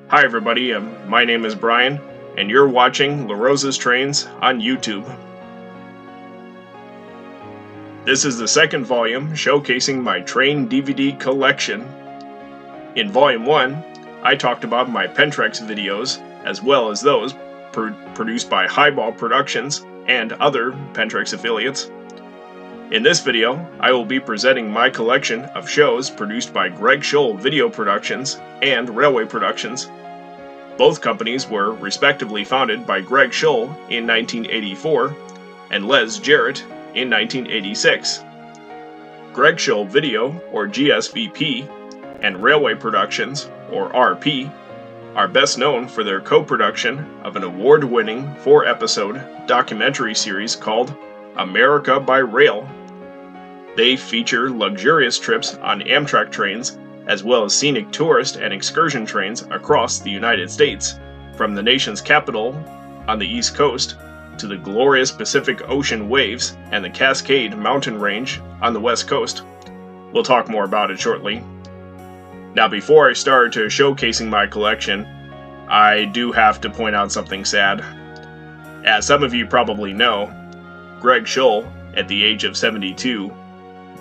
Hi everybody, my name is Brian, and you're watching Rosa's Trains on YouTube. This is the second volume showcasing my train DVD collection. In Volume 1, I talked about my Pentrex videos, as well as those produced by Highball Productions and other Pentrex affiliates. In this video, I will be presenting my collection of shows produced by Greg Scholl Video Productions and Railway Productions. Both companies were respectively founded by Greg Scholl in 1984 and Les Jarrett in 1986. Greg Scholl Video, or GSVP, and Railway Productions, or RP, are best known for their co-production of an award-winning 4-episode documentary series called America by Rail. They feature luxurious trips on Amtrak trains, as well as scenic tourist and excursion trains across the United States, from the nation's capital on the East Coast to the glorious Pacific Ocean waves and the Cascade Mountain Range on the West Coast. We'll talk more about it shortly. Now, before I start to showcasing my collection, I do have to point out something sad. As some of you probably know, Greg Scholl, at the age of 72,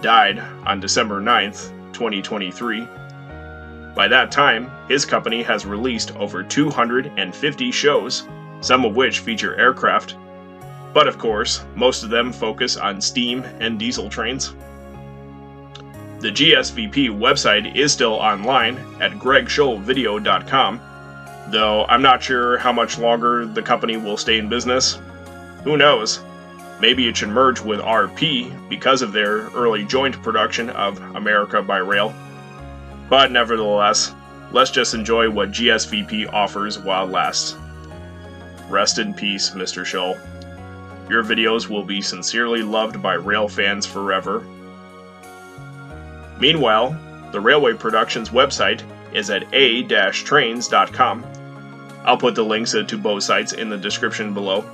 died on December 9th, 2023. By that time, his company has released over 250 shows, some of which feature aircraft, but of course, most of them focus on steam and diesel trains. The GSVP website is still online at gregschollvideo.com, though I'm not sure how much longer the company will stay in business. Who knows? Maybe it should merge with RP because of their early joint production of America by Rail. But nevertheless, let's just enjoy what GSVP offers while it lasts. Rest in peace, Mr. Scholl. Your videos will be sincerely loved by rail fans forever. Meanwhile, the Railway Productions website is at a-trains.com. I'll put the links to both sites in the description below.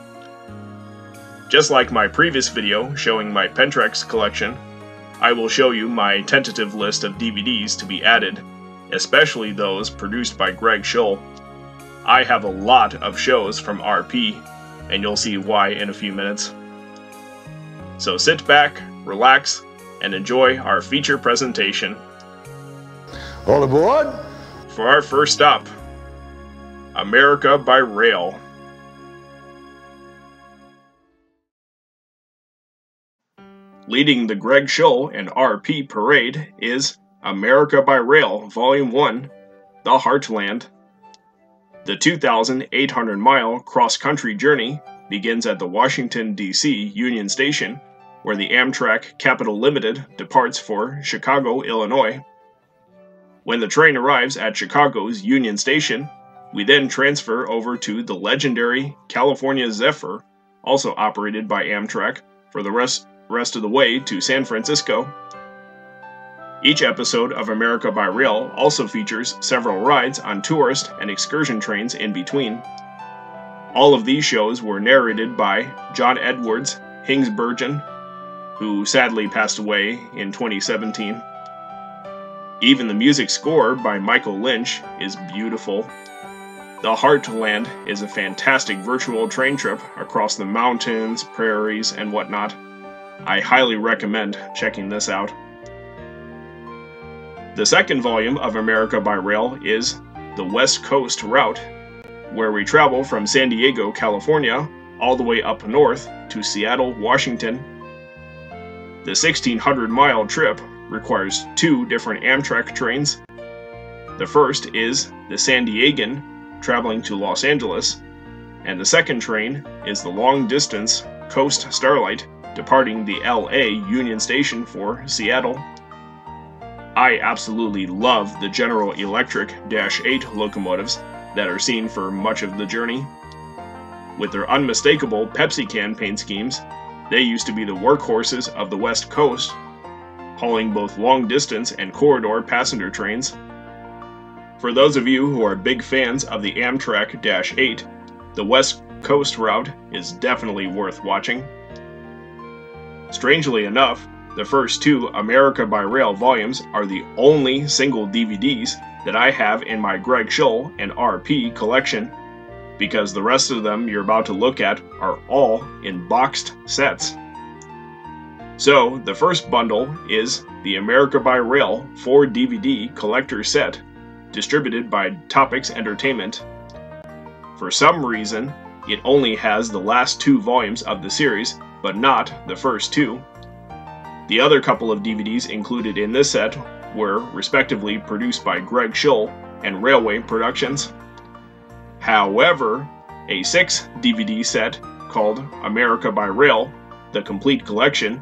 Just like my previous video showing my Pentrex collection, I will show you my tentative list of DVDs to be added, especially those produced by Greg Scholl. I have a lot of shows from RP, and you'll see why in a few minutes. So sit back, relax, and enjoy our feature presentation. All aboard! For our first stop, America by Rail. Leading the Greg Scholl and RP parade is America by Rail, Volume 1, The Heartland. The 2,800-mile cross-country journey begins at the Washington, D.C. Union Station, where the Amtrak Capital Limited departs for Chicago, Illinois. When the train arrives at Chicago's Union Station, we then transfer over to the legendary California Zephyr, also operated by Amtrak, for the rest of the way to San Francisco. Each episode of America by Rail also features several rides on tourist and excursion trains in between. All of these shows were narrated by John Edwards Hingsbergen, who sadly passed away in 2017. Even the music score by Michael Lynch is beautiful. The Heartland is a fantastic virtual train trip across the mountains, prairies, and whatnot. I highly recommend checking this out. The second volume of America by Rail is the West Coast route, where we travel from San Diego, California, all the way up north to Seattle, Washington. The 1,600-mile trip requires 2 different Amtrak trains. The first is the San Diegan, traveling to Los Angeles, and the second train is the long-distance Coast Starlight, departing the LA Union Station for Seattle. I absolutely love the General Electric Dash 8 locomotives that are seen for much of the journey. With their unmistakable Pepsi can paint schemes, they used to be the workhorses of the West Coast, hauling both long-distance and corridor passenger trains. For those of you who are big fans of the Amtrak Dash 8, the West Coast route is definitely worth watching. Strangely enough, The first two America by Rail volumes are the only single DVDs that I have in my Greg Scholl and RP collection, because the rest of them you're about to look at are all in boxed sets. So, the first bundle is the America by Rail 4 DVD collector set, distributed by Topics Entertainment. For some reason, it only has the last 2 volumes of the series, but not the first 2. The other couple of DVDs included in this set were respectively produced by Greg Scholl and Railway Productions. However, a 6 DVD set called America by Rail, the complete collection,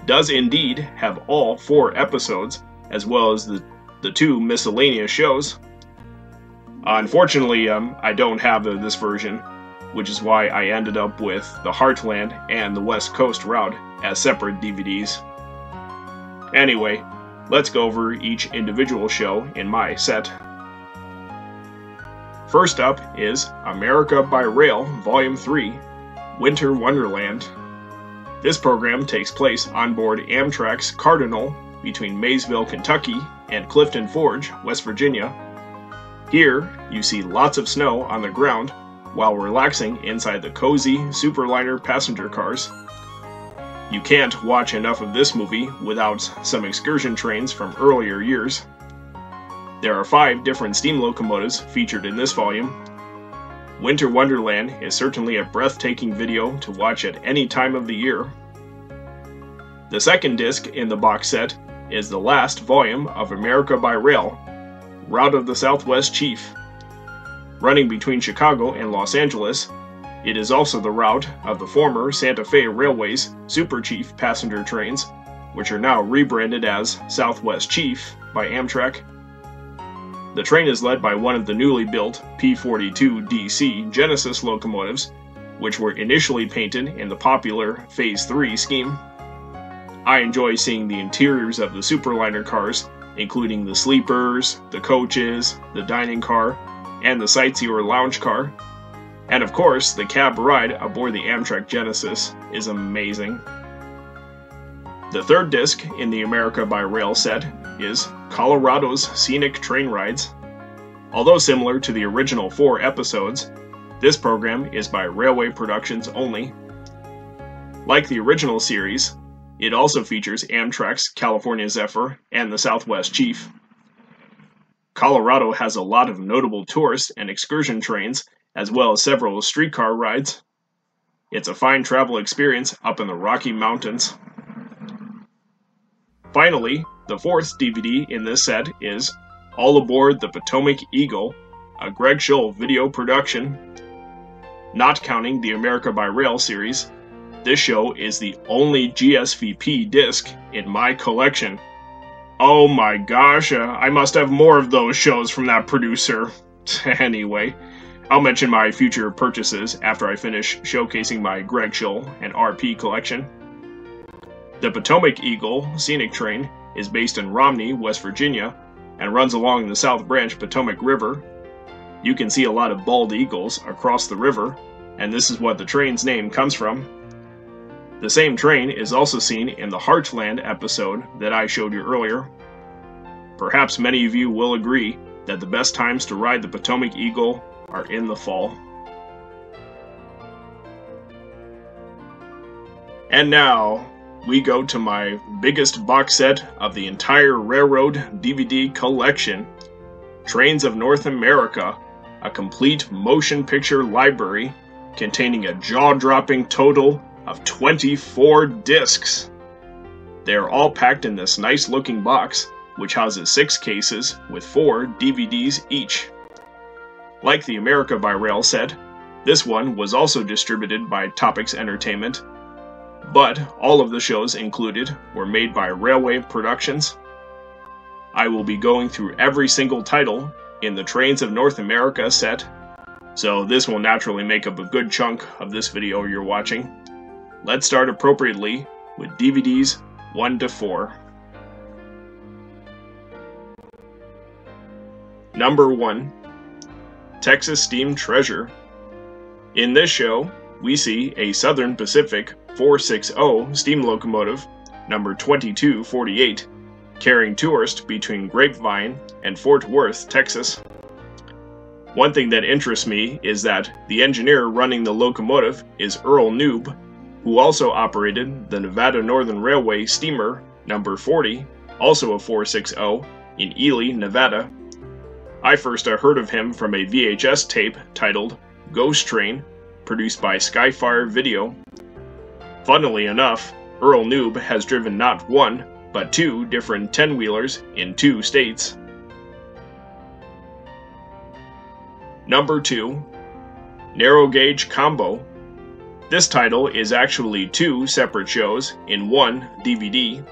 does indeed have all 4 episodes, as well as the 2 miscellaneous shows. Unfortunately, I don't have this version, which is why I ended up with the Heartland and the West Coast route as separate DVDs. Anyway, let's go over each individual show in my set. First up is America by Rail Volume 3, Winter Wonderland. This program takes place on board Amtrak's Cardinal between Maysville, Kentucky and Clifton Forge, West Virginia. Here, you see lots of snow on the ground while relaxing inside the cozy Superliner passenger cars. You can't watch enough of this movie without some excursion trains from earlier years. There are 5 different steam locomotives featured in this volume. Winter Wonderland is certainly a breathtaking video to watch at any time of the year. The second disc in the box set is the last volume of America by Rail, Route of the Southwest Chief. Running between Chicago and Los Angeles, it is also the route of the former Santa Fe Railway's Super Chief passenger trains, which are now rebranded as Southwest Chief by Amtrak. The train is led by one of the newly built P-42 DC Genesis locomotives, which were initially painted in the popular Phase 3 scheme. I enjoy seeing the interiors of the Superliner cars, including the sleepers, the coaches, the dining car, and the sightseer lounge car. And of course, the cab ride aboard the Amtrak Genesis is amazing. The third disc in the America by Rail set is Colorado's Scenic Train Rides. Although similar to the original 4 episodes, this program is by Railway Productions only. Like the original series, it also features Amtrak's California Zephyr and the Southwest Chief. Colorado has a lot of notable tourist and excursion trains, as well as several streetcar rides. It's a fine travel experience up in the Rocky Mountains. Finally, the 4th DVD in this set is All Aboard the Potomac Eagle, a Greg Scholl video production. Not counting the America by Rail series, this show is the only GSVP disc in my collection. Oh my gosh, I must have more of those shows from that producer. Anyway, I'll mention my future purchases after I finish showcasing my Greg Scholl and RP collection. The Potomac Eagle Scenic Train is based in Romney, West Virginia, and runs along the South Branch Potomac River. You can see a lot of bald eagles across the river, and this is what the train's name comes from. The same train is also seen in the Heartland episode that I showed you earlier. Perhaps many of you will agree that the best times to ride the Potomac Eagle are in the fall. And now, we go to my biggest box set of the entire Railroad DVD collection, Trains of North America, a complete motion picture library containing a jaw-dropping total of 24 discs. They are all packed in this nice-looking box, which houses 6 cases with 4 DVDs each. Like the America by Rail set, this one was also distributed by Topics Entertainment, but all of the shows included were made by Railway Productions. I will be going through every single title in the Trains of North America set, so this will naturally make up a good chunk of this video you're watching. Let's start appropriately with DVDs 1 to 4. Number 1. Texas Steam Treasure. In this show, we see a Southern Pacific 460 steam locomotive number 2248, carrying tourists between Grapevine and Fort Worth, Texas. One thing that interests me is that the engineer running the locomotive is Earl Noob, who also operated the Nevada Northern Railway steamer number 40, also a 460, in Ely, Nevada. I first heard of him from a VHS tape titled Ghost Train, produced by Skyfire Video. Funnily enough, Earl Noob has driven not one, but two different 10-wheelers in 2 states. Number 2. Narrow Gauge Combo. This title is actually 2 separate shows in one DVD.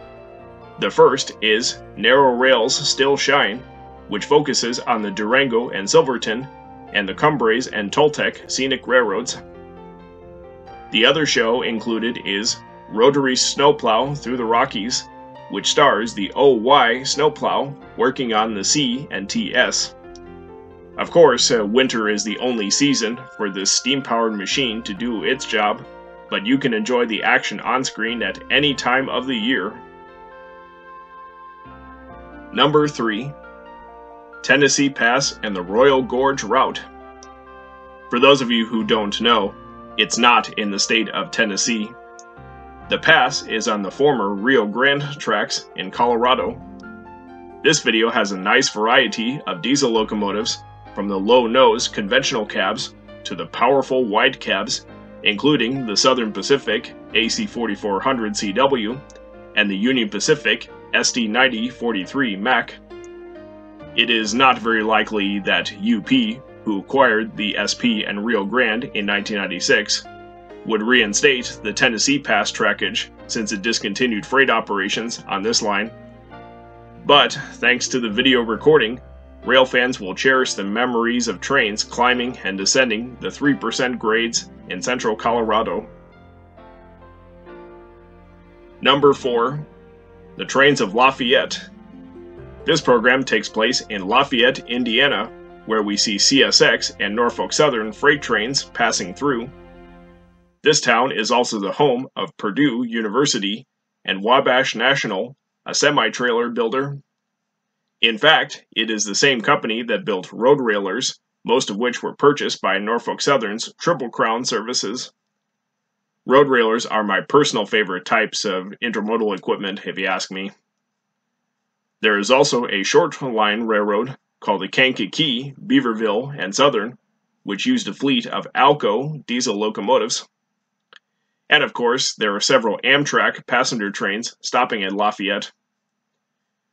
The first is Narrow Rails Still Shine, which focuses on the Durango and Silverton and the Cumbres and Toltec scenic railroads. The other show included is Rotary Snowplow Through the Rockies, which stars the OY snowplow working on the C and TS. Of course, winter is the only season for this steam-powered machine to do its job, but you can enjoy the action on screen at any time of the year. Number 3. Tennessee Pass and the Royal Gorge Route. For those of you who don't know, it's not in the state of Tennessee. The pass is on the former Rio Grande tracks in Colorado. This video has a nice variety of diesel locomotives, from the low-nose conventional cabs to the powerful wide cabs, including the Southern Pacific AC4400CW and the Union Pacific SD9043 Mac. It is not very likely that UP, who acquired the SP and Rio Grande in 1996, would reinstate the Tennessee Pass trackage since it discontinued freight operations on this line. But, thanks to the video recording, rail fans will cherish the memories of trains climbing and descending the 3% grades in central Colorado. Number 4. The Trains of Lafayette. This program takes place in Lafayette, Indiana, where we see CSX and Norfolk Southern freight trains passing through. This town is also the home of Purdue University and Wabash National, a semi-trailer builder. In fact, it is the same company that built road railers, most of which were purchased by Norfolk Southern's Triple Crown services. Road railers are my personal favorite types of intermodal equipment, if you ask me. There is also a short line railroad called the Kankakee, Beaverville, and Southern, which used a fleet of Alco diesel locomotives. And of course, there are several Amtrak passenger trains stopping at Lafayette.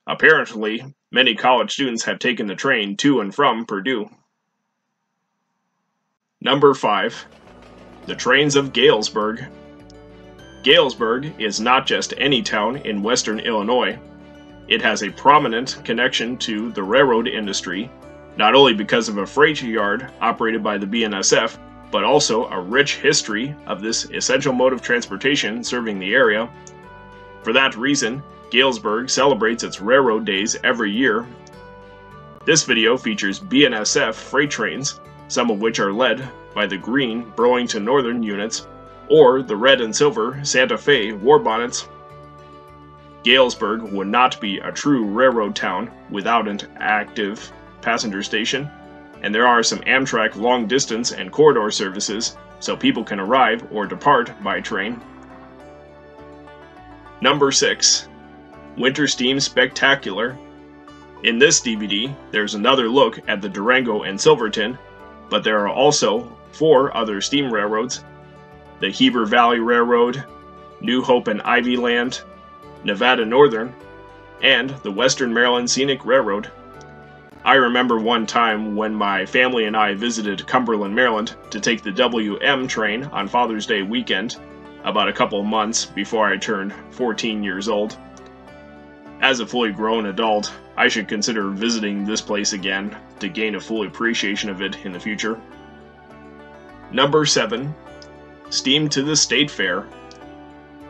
Apparently, many college students have taken the train to and from Purdue. Number 5. The Trains of Galesburg. Galesburg is not just any town in western Illinois. It has a prominent connection to the railroad industry, not only because of a freight yard operated by the BNSF, but also a rich history of this essential mode of transportation serving the area. For that reason, Galesburg celebrates its railroad days every year. This video features BNSF freight trains, some of which are led by the green Burlington Northern units, or the red and silver Santa Fe war bonnets. Galesburg would not be a true railroad town without an active passenger station, and there are some Amtrak long-distance and corridor services, so people can arrive or depart by train. Number 6. Winter Steam Spectacular. In this DVD, there's another look at the Durango and Silverton, but there are also 4 other steam railroads: the Heber Valley Railroad, New Hope and Ivyland, Nevada Northern, and the Western Maryland Scenic Railroad. I remember one time when my family and I visited Cumberland, Maryland to take the WM train on Father's Day weekend, about a couple months before I turned 14 years old. As a fully grown adult, I should consider visiting this place again to gain a full appreciation of it in the future. Number 7. Steam to the State Fair.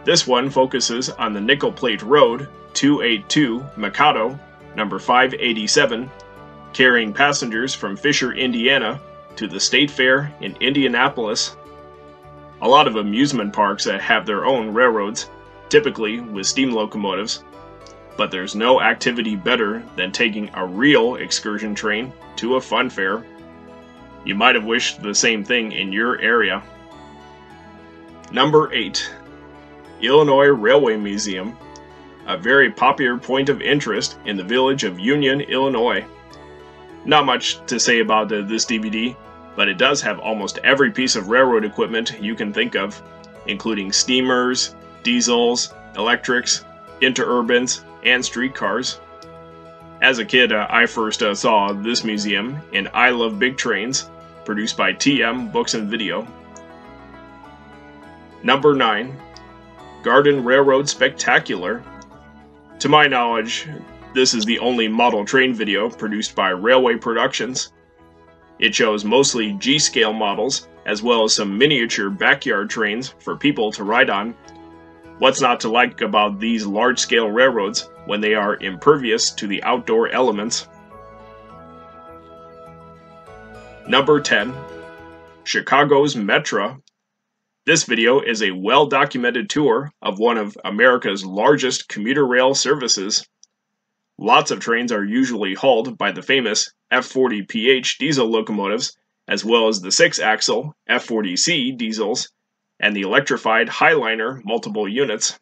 This one focuses on the Nickel Plate Road 282 Mikado, number 587, carrying passengers from Fisher, Indiana to the State Fair in Indianapolis. A lot of amusement parks have their own railroads, typically with steam locomotives, but there's no activity better than taking a real excursion train to a fun fair. You might have wished the same thing in your area. Number 8. Illinois Railway Museum, a very popular point of interest in the village of Union, Illinois. Not much to say about this DVD, but it does have almost every piece of railroad equipment you can think of, including steamers, diesels, electrics, interurbans, and streetcars. As a kid, I first saw this museum in I Love Big Trains, produced by TM Books and Video. Number 9. Garden Railroad Spectacular. To my knowledge, this is the only model train video produced by Railway Productions. It shows mostly G-scale models, as well as some miniature backyard trains for people to ride on. What's not to like about these large-scale railroads when they are impervious to the outdoor elements? Number 10. Chicago's Metra. This video is a well-documented tour of one of America's largest commuter rail services. Lots of trains are usually hauled by the famous F40PH diesel locomotives, as well as the 6-axle F40C diesels, and the electrified Highliner multiple units.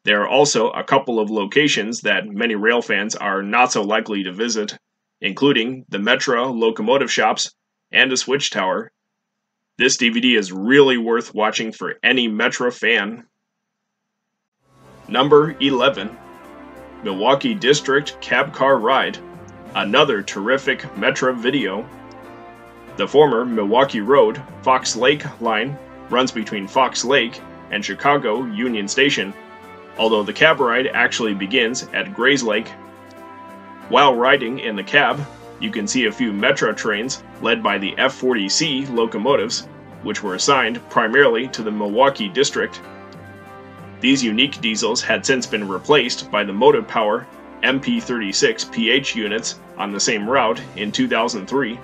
There are also a couple of locations that many rail fans are not so likely to visit, including the Metra locomotive shops and a switch tower. This DVD is really worth watching for any Metra fan. Number 11. Milwaukee District Cab Car Ride, another terrific Metra video. The former Milwaukee Road Fox Lake line runs between Fox Lake and Chicago Union Station, although the cab ride actually begins at Grays Lake. While riding in the cab, you can see a few Metra trains led by the F40C locomotives, which were assigned primarily to the Milwaukee District. These unique diesels had since been replaced by the Motive Power MP36PH units on the same route in 2003.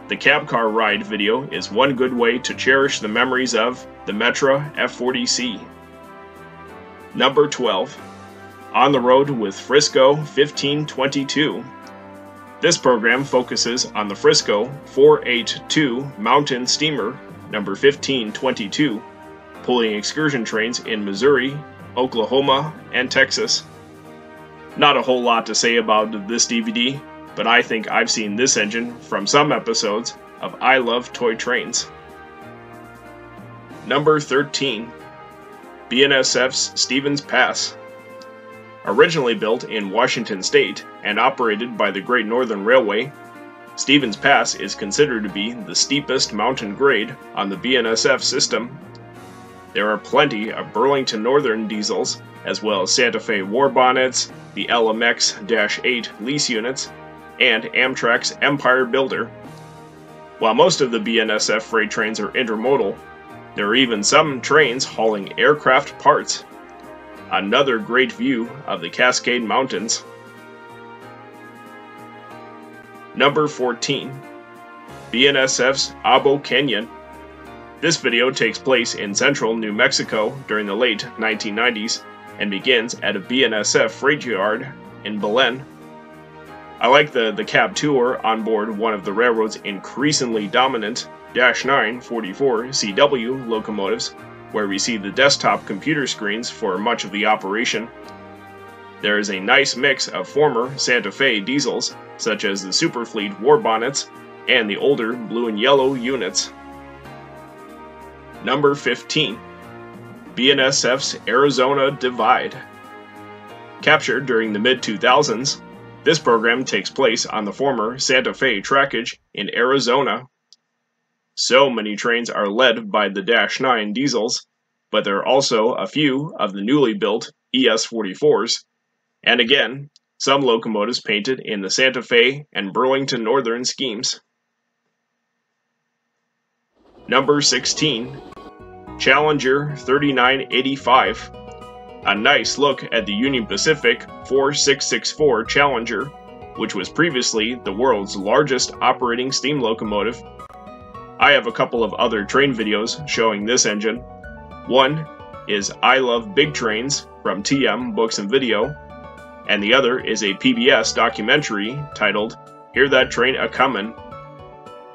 The cab car ride video is one good way to cherish the memories of the Metra F40C. Number 12. On the Road with Frisco 1522. This program focuses on the Frisco 482 Mountain Steamer number 1522, pulling excursion trains in Missouri, Oklahoma, and Texas. Not a whole lot to say about this DVD, but I think I've seen this engine from some episodes of I Love Toy Trains. Number 13. BNSF's Stevens Pass. Originally built in Washington State and operated by the Great Northern Railway, Stevens Pass is considered to be the steepest mountain grade on the BNSF system. There are plenty of Burlington Northern diesels, as well as Santa Fe war bonnets, the LMX-8 lease units, and Amtrak's Empire Builder. While most of the BNSF freight trains are intermodal, there are even some trains hauling aircraft parts. Another great view of the Cascade Mountains. Number 14. BNSF's Abo Canyon. This video takes place in central New Mexico during the late 1990s and begins at a BNSF freight yard in Belen. I like the cab tour on board one of the railroad's increasingly dominant -9 44 CW locomotives, where we see the desktop computer screens for much of the operation. There is a nice mix of former Santa Fe diesels, such as the Superfleet war bonnets and the older blue and yellow units. Number 15. BNSF's Arizona Divide. Captured during the mid-2000s, this program takes place on the former Santa Fe trackage in Arizona. So many trains are led by the -9 diesels, but there are also a few of the newly built ES44s, and again, some locomotives painted in the Santa Fe and Burlington Northern schemes. Number 16. Challenger 3985. A nice look at the Union Pacific 4664 Challenger, which was previously the world's largest operating steam locomotive. I have a couple of other train videos showing this engine. One is I Love Big Trains from TM Books and Video, and the other is a PBS documentary titled Hear That Train A-Comin'.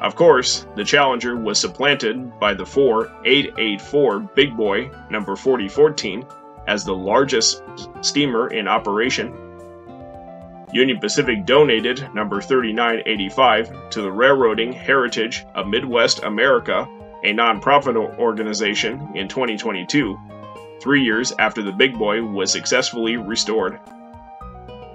Of course, the Challenger was supplanted by the 4884 Big Boy number 4014 as the largest steamer in operation. Union Pacific donated number 3985 to the Railroading Heritage of Midwest America, a non-profit organization, in 2022, 3 years after the Big Boy was successfully restored.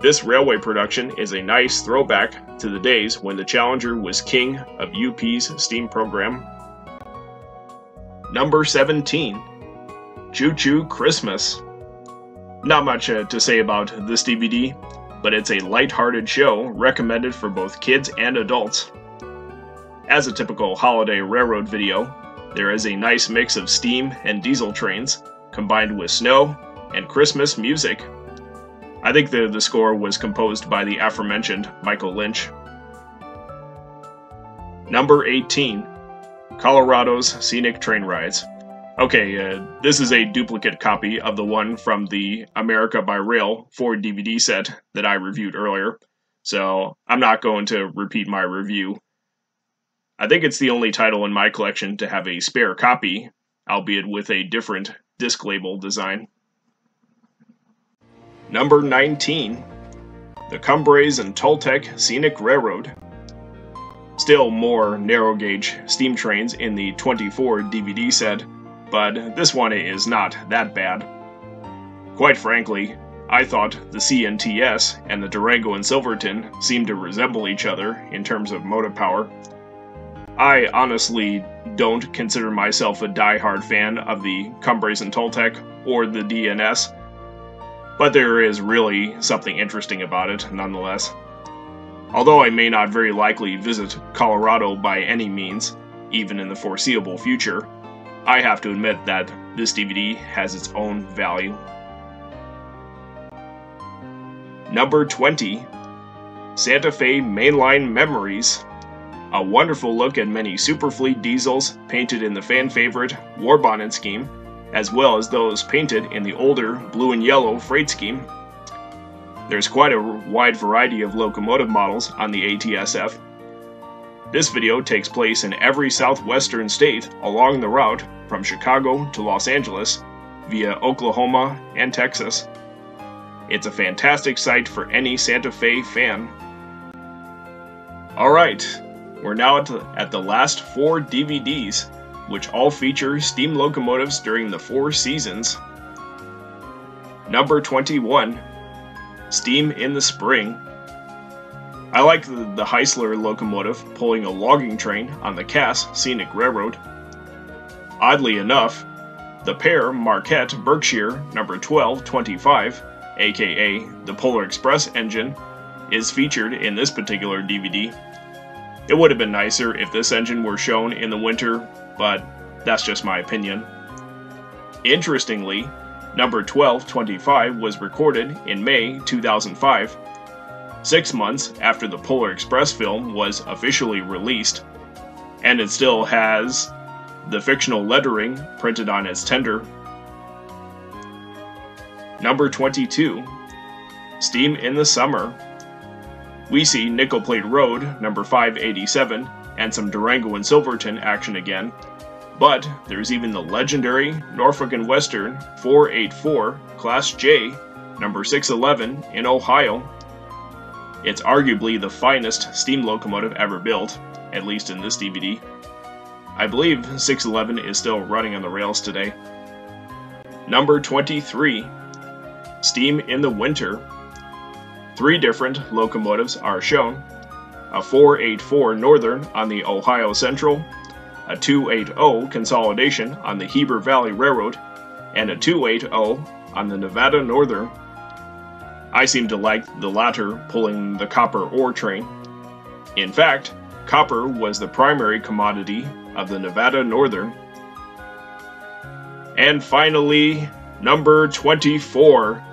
This railway production is a nice throwback to the days when the Challenger was king of UP's steam program. Number 17. Choo Choo Christmas. Not much to say about this DVD, but it's a light-hearted show recommended for both kids and adults. As a typical holiday railroad video, there is a nice mix of steam and diesel trains, combined with snow and Christmas music. I think the score was composed by the aforementioned Michael Lynch. Number 18. Colorado's Scenic Train Rides. Okay, this is a duplicate copy of the one from the America by Rail 4 DVD set that I reviewed earlier, so I'm not going to repeat my review. I think it's the only title in my collection to have a spare copy, albeit with a different disc label design. Number 19. The Cumbres and Toltec Scenic Railroad. Still more narrow-gauge steam trains in the 24 DVD set, but this one is not that bad. Quite frankly, I thought the CNTS and the Durango and Silverton seemed to resemble each other in terms of motive power. I honestly don't consider myself a die-hard fan of the Cumbres and Toltec or the DNS, but there is really something interesting about it nonetheless. Although I may not very likely visit Colorado by any means, even in the foreseeable future, I have to admit that this DVD has its own value. Number 20. Santa Fe Mainline Memories. A wonderful look at many Superfleet diesels painted in the fan-favorite War Bonnet scheme, as well as those painted in the older blue and yellow freight scheme. There's quite a wide variety of locomotive models on the ATSF. This video takes place in every southwestern state along the route from Chicago to Los Angeles via Oklahoma and Texas. It's a fantastic sight for any Santa Fe fan. Alright, we're now at the last 4 DVDs, which all feature steam locomotives during the 4 seasons. Number 21. Steam in the Spring. I like the Heisler locomotive pulling a logging train on the Cass Scenic Railroad. Oddly enough, the Pear Marquette Berkshire number 1225, aka the Polar Express engine, is featured in this particular DVD. It would have been nicer if this engine were shown in the winter, but that's just my opinion. Interestingly, number 1225 was recorded in May 2005, 6 months after the Polar Express film was officially released, and it still has the fictional lettering printed on its tender. Number 22. Steam in the Summer. We see Nickel Plate Road, number 587, and some Durango and Silverton action again, but there's even the legendary Norfolk and Western 484 Class J, number 611 in Ohio. It's arguably the finest steam locomotive ever built, at least in this DVD. I believe 611 is still running on the rails today. Number 23. Steam in the Winter. 3 different locomotives are shown. A 484 Northern on the Ohio Central, a 280 Consolidation on the Heber Valley Railroad, and a 280 on the Nevada Northern. I seem to like the latter pulling the copper ore train. In fact, copper was the primary commodity of the Nevada Northern. And finally, number 24,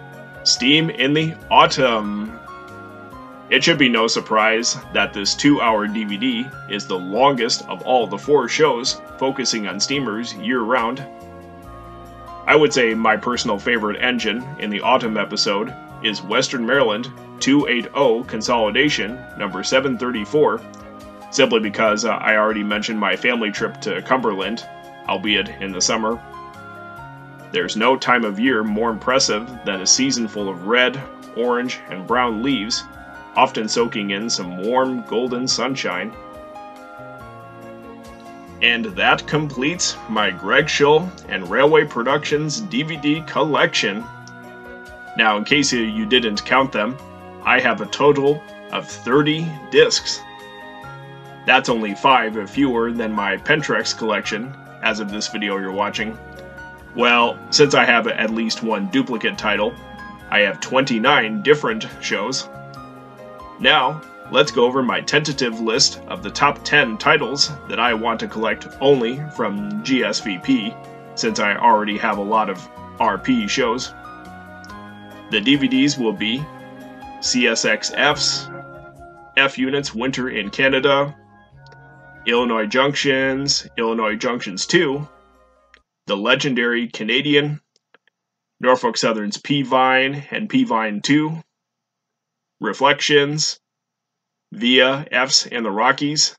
Steam in the Autumn. It should be no surprise that this 2-hour DVD is the longest of all the 4 shows focusing on steamers year-round. I would say my personal favorite engine in the autumn episode is Western Maryland 280 Consolidation number 734, simply because I already mentioned my family trip to Cumberland, albeit in the summer. There's no time of year more impressive than a season full of red, orange, and brown leaves, often soaking in some warm golden sunshine. And that completes my Greg Scholl and Railway Productions DVD collection. Now, in case you didn't count them, I have a total of 30 discs. That's only 5 fewer than my Pentrex collection, as of this video you're watching. Well, since I have at least one duplicate title, I have 29 different shows. Now, let's go over my tentative list of the top 10 titles that I want to collect only from GSVP, since I already have a lot of RP shows. The DVDs will be CSXFs, F Units Winter in Canada, Illinois Junctions 2, the legendary Canadian, Norfolk Southern's P-Vine and P-Vine 2, Reflections, Via Fs in the Rockies,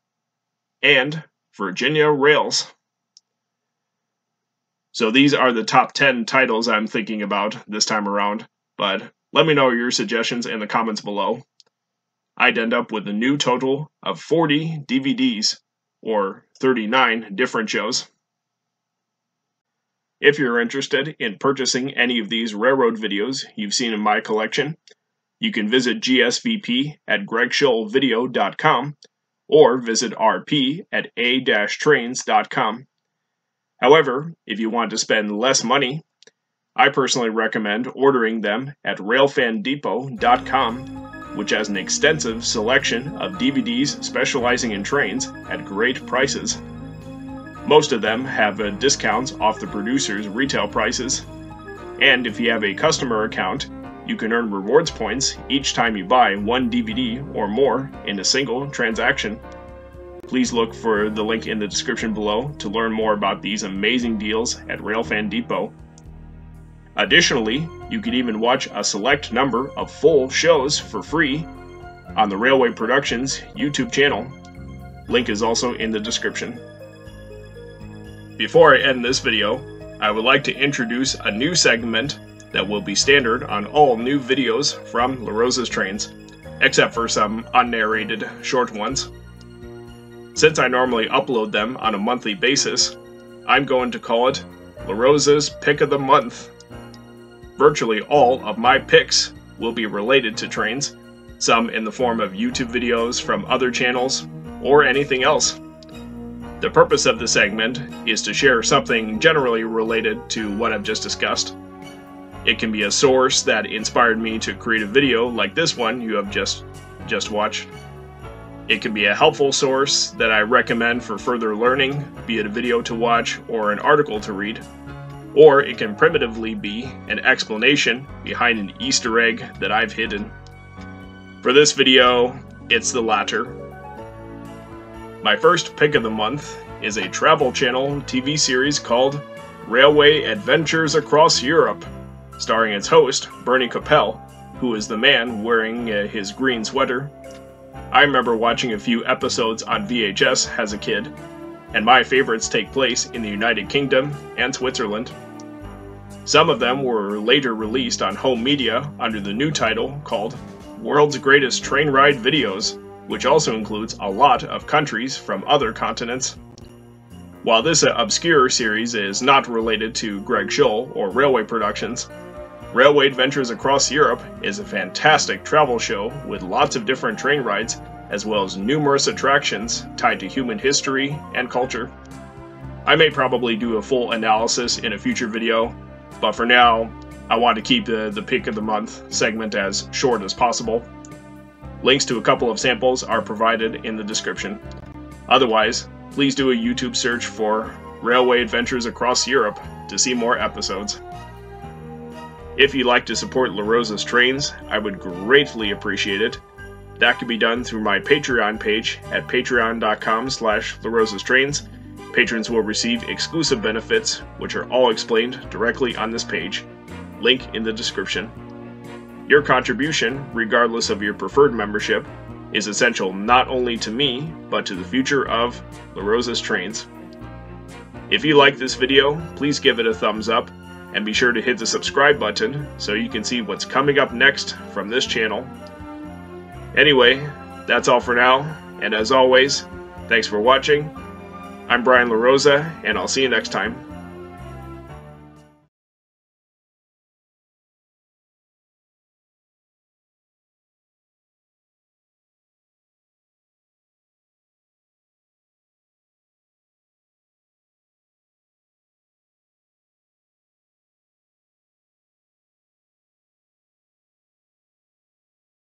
and Virginia Rails. So these are the top 10 titles I'm thinking about this time around, but let me know your suggestions in the comments below. I'd end up with a new total of 40 DVDs, or 39 different shows. If you're interested in purchasing any of these railroad videos you've seen in my collection, you can visit GSVP at gregschollvideo.com or visit RP at a-trains.com. However, if you want to spend less money, I personally recommend ordering them at railfandepot.com, which has an extensive selection of DVDs specializing in trains at great prices. Most of them have discounts off the producer's retail prices, and if you have a customer account, you can earn rewards points each time you buy one DVD or more in a single transaction. Please look for the link in the description below to learn more about these amazing deals at Railfan Depot. Additionally, you can even watch a select number of full shows for free on the Railway Productions YouTube channel. Link is also in the description. Before I end this video, I would like to introduce a new segment that will be standard on all new videos from La Rosa's Trains, except for some unnarrated short ones. Since I normally upload them on a monthly basis, I'm going to call it La Rosa's Pick of the Month. Virtually all of my picks will be related to trains, some in the form of YouTube videos from other channels, or anything else. The purpose of the segment is to share something generally related to what I've just discussed. It can be a source that inspired me to create a video like this one you have just watched. It can be a helpful source that I recommend for further learning, be it a video to watch or an article to read. Or it can primitively be an explanation behind an Easter egg that I've hidden. For this video, it's the latter. My first pick of the month is a Travel Channel TV series called Railway Adventures Across Europe, starring its host, Bernie Capel, who is the man wearing his green sweater. I remember watching a few episodes on VHS as a kid, and my favorites take place in the United Kingdom and Switzerland. Some of them were later released on home media under the new title called World's Greatest Train Ride Videos, which also includes a lot of countries from other continents. While this obscure series is not related to Greg Scholl or Railway Productions, Railway Adventures Across Europe is a fantastic travel show with lots of different train rides, as well as numerous attractions tied to human history and culture. I may probably do a full analysis in a future video, but for now, I want to keep the Pick of the Month segment as short as possible. Links to a couple of samples are provided in the description. Otherwise, please do a YouTube search for Railway Adventures Across Europe to see more episodes. If you'd like to support La Rosa's Trains, I would greatly appreciate it. That can be done through my Patreon page at patreon.com/LaRosasTrains, Patrons will receive exclusive benefits, which are all explained directly on this page. Link in the description. Your contribution, regardless of your preferred membership, is essential not only to me, but to the future of La Rosa's trains. If you like this video, please give it a thumbs up, and be sure to hit the subscribe button so you can see what's coming up next from this channel. Anyway, that's all for now, and as always, thanks for watching. I'm Brian La Rosa, and I'll see you next time.